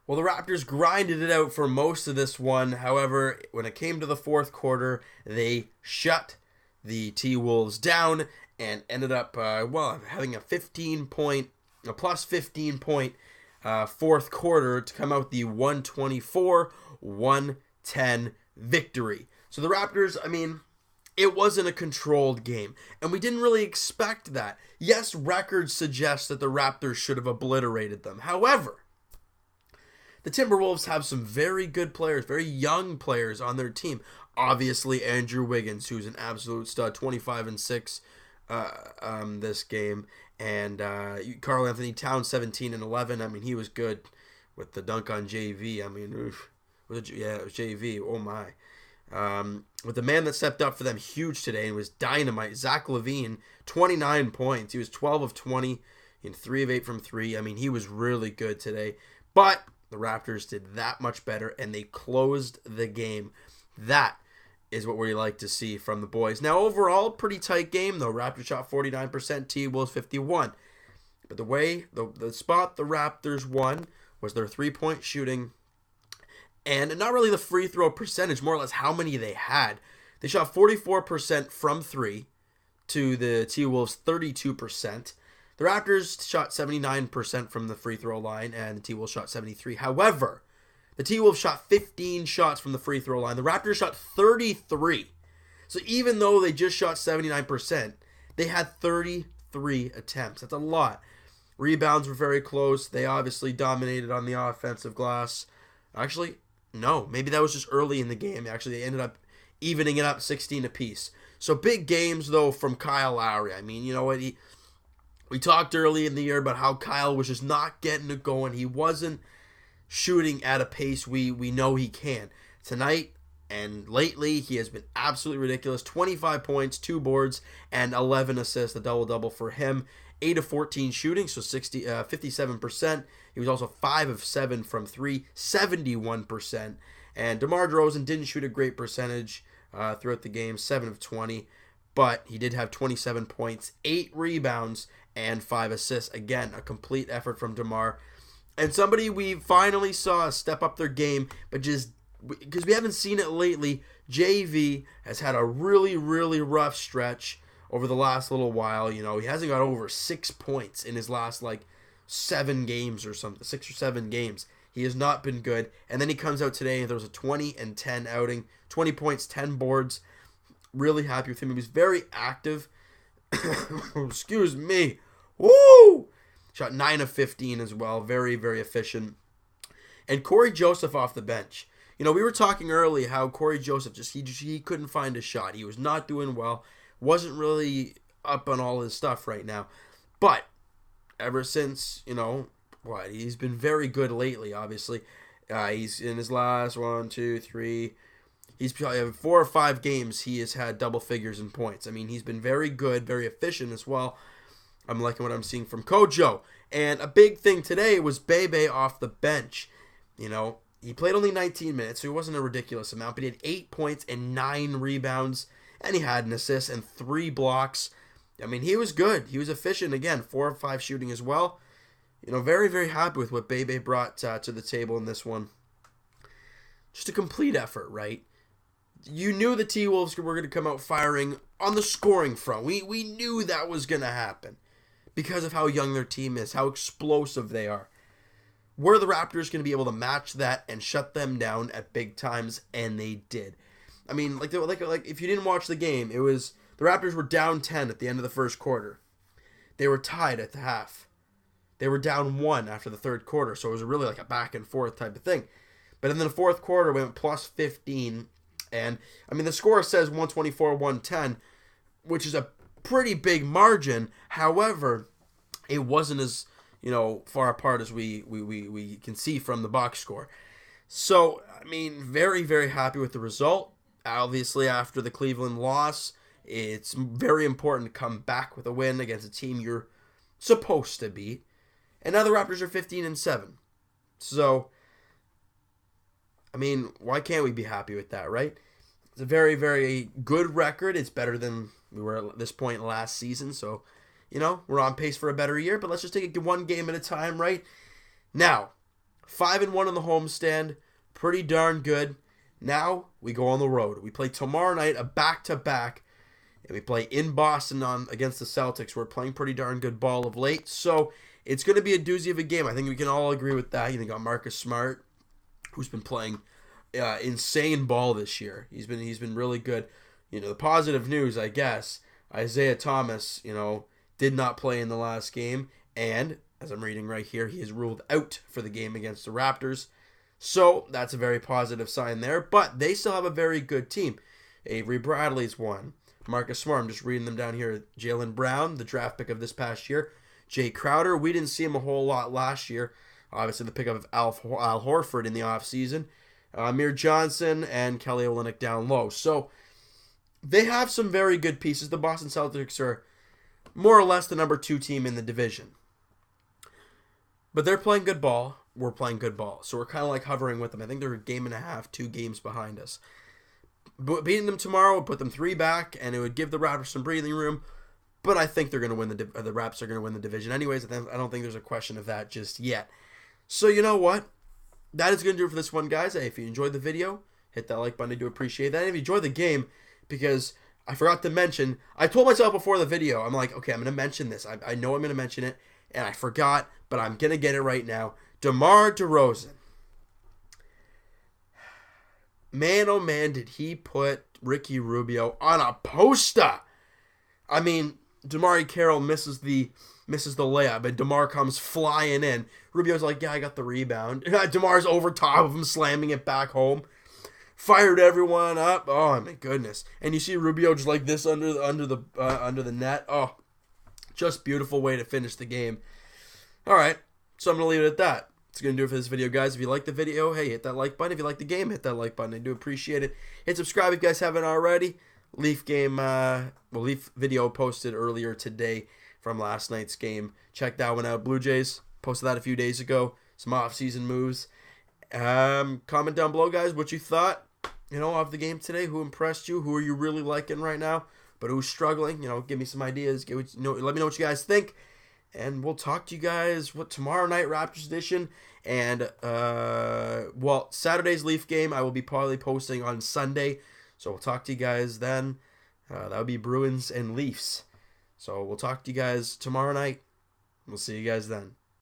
Well, the Raptors grinded it out for most of this one. However, when it came to the fourth quarter, they shut the T-Wolves down and ended up, having a plus 15 point fourth quarter to come out the 124-110 victory. So the Raptors, it wasn't a controlled game, and we didn't really expect that. Yes, records suggest that the Raptors should have obliterated them. However, the Timberwolves have some very good players, very young players on their team. Obviously, Andrew Wiggins, who's an absolute stud, 25-6 this game. And Karl Anthony Towns, 17-11. He was good with the dunk on JV. It was JV. Oh, my. With the man that stepped up for them huge today and was dynamite, Zach LaVine, 29 points. He was 12 of 20 in 3 of 8 from 3. He was really good today. But the Raptors did that much better, and they closed the game. That is what we like to see from the boys. Now, overall, pretty tight game, though. Raptors shot 49%, T-Wolves 51%. But the spot the Raptors won was their three-point shooting, and not really the free throw percentage, more or less how many they had. They shot 44% from 3 to the T-Wolves 32%. The Raptors shot 79% from the free throw line, and the T-Wolves shot 73%. However, the T-Wolves shot 15 shots from the free throw line. The Raptors shot 33. So even though they just shot 79%, they had 33 attempts. That's a lot. Rebounds were very close. They obviously dominated on the offensive glass. Actually, no. Maybe that was just early in the game. Actually, they ended up evening it up 16 apiece. So big games, though, from Kyle Lowry. You know what? We talked early in the year about how Kyle was just not getting it going. He wasn't shooting at a pace we know he can. Tonight and lately, he has been absolutely ridiculous. 25 points, 2 boards, and 11 assists, a double-double for him. 8 of 14 shooting, so 57%. He was also 5 of 7 from 3, 71%. And DeMar DeRozan didn't shoot a great percentage throughout the game, 7 of 20. But he did have 27 points, 8 rebounds, and 5 assists. Again, a complete effort from DeMar. And somebody we finally saw step up their game, but just because we haven't seen it lately, JV has had a really, really rough stretch over the last little while. He hasn't got over 6 points in his last 7 games or something, 6 or 7 games. He has not been good. And then he comes out today and there was a 20-10 outing, 20 points, 10 boards. Really happy with him. He was very active. Excuse me. Woo! Shot 9 of 15 as well. Very, very efficient. And Corey Joseph off the bench. We were talking early how Corey Joseph he couldn't find a shot. He was not doing well. Wasn't really up on all his stuff right now. But ever since, he's been very good lately, obviously. He's in his last 1, 2, 3. He's probably 4 or 5 games he has had double figures in points. He's been very good, very efficient as well. I'm liking what I'm seeing from Kojo. And a big thing today was Bebe off the bench. He played only 19 minutes, so it wasn't a ridiculous amount, but he had 8 points and 9 rebounds, and he had an assist and 3 blocks. He was good. He was efficient. Again, 4 or 5 shooting as well. Very, very happy with what Bebe brought to the table in this one. Just a complete effort, right? You knew the T-Wolves were going to come out firing on the scoring front. We knew that was going to happen because of how young their team is, how explosive they are. Were the Raptors going to be able to match that and shut them down at big times? And they did. If you didn't watch the game, it was the Raptors were down 10 at the end of the first quarter. They were tied at the half. They were down 1 after the third quarter, so it was really like a back and forth type of thing. But in the fourth quarter, we went plus 15. And, the score says 124-110, which is a pretty big margin. However, it wasn't as, far apart as we can see from the box score. So, very, very happy with the result. Obviously, after the Cleveland loss, it's very important to come back with a win against a team you're supposed to beat. And now the Raptors are 15-7. So, why can't we be happy with that, right? It's a very, very good record. It's better than we were at this point last season. So, we're on pace for a better year. But let's just take it one game at a time, right? Now, 5-1 on the homestand, pretty darn good. Now we go on the road. We play tomorrow night, a back-to-back, and we play in Boston against the Celtics. We're playing pretty darn good ball of late, so it's going to be a doozy of a game. I think we can all agree with that. You got Marcus Smart, who's been playing insane ball this year. He's been really good. The positive news, I guess, Isaiah Thomas, did not play in the last game, and as I'm reading right here, he is ruled out for the game against the Raptors. So that's a very positive sign there, but they still have a very good team. Avery Bradley's one. Marcus Smart, I'm just reading them down here. Jaylen Brown, the draft pick of this past year. Jay Crowder, we didn't see him a whole lot last year. Obviously, the pickup of Al Horford in the offseason. Amir Johnson and Kelly Olynyk down low. So they have some very good pieces. The Boston Celtics are more or less the number 2 team in the division. But they're playing good ball. We're playing good ball. So we're kind of like hovering with them. I think they're a game and a half, 2 games behind us. But beating them tomorrow would put them 3 back, and it would give the Raptors some breathing room. But I think they're going to win the Raps are going to win the division anyways. I don't think there's a question of that just yet. So you know what? That is going to do it for this one, guys. Hey, if you enjoyed the video, hit that like button. I do appreciate that. And if you enjoyed the game, because I forgot to mention, I told myself before the video, I'm like, okay, I'm going to mention this. I know I'm going to mention it, and I forgot, but I'm going to get it right now. DeMar DeRozan. Man, oh man, did he put Ricky Rubio on a poster. I mean, DeMar Carroll misses the layup, and DeMar comes flying in. Rubio's like, yeah, I got the rebound. DeMar's over top of him, slamming it back home. Fired everyone up. Oh, my goodness. And you see Rubio just like this under the net. Oh, just beautiful way to finish the game. All right, so I'm going to leave it at that. That's going to do it for this video, guys. If you like the video, hey, hit that like button. If you like the game, hit that like button. I do appreciate it. Hit subscribe if you guys haven't already. Leaf video posted earlier today from last night's game. Check that one out. Blue Jays posted that a few days ago. Some off-season moves. Comment down below, guys, what you thought, of the game today. Who impressed you? Who are you really liking right now? But who's struggling? Give me some ideas. Let me know what you guys think. And we'll talk to you guys tomorrow night, Raptors edition. And Saturday's Leaf game I will be probably posting on Sunday. So we'll talk to you guys then. That would be Bruins and Leafs. So we'll talk to you guys tomorrow night. We'll see you guys then.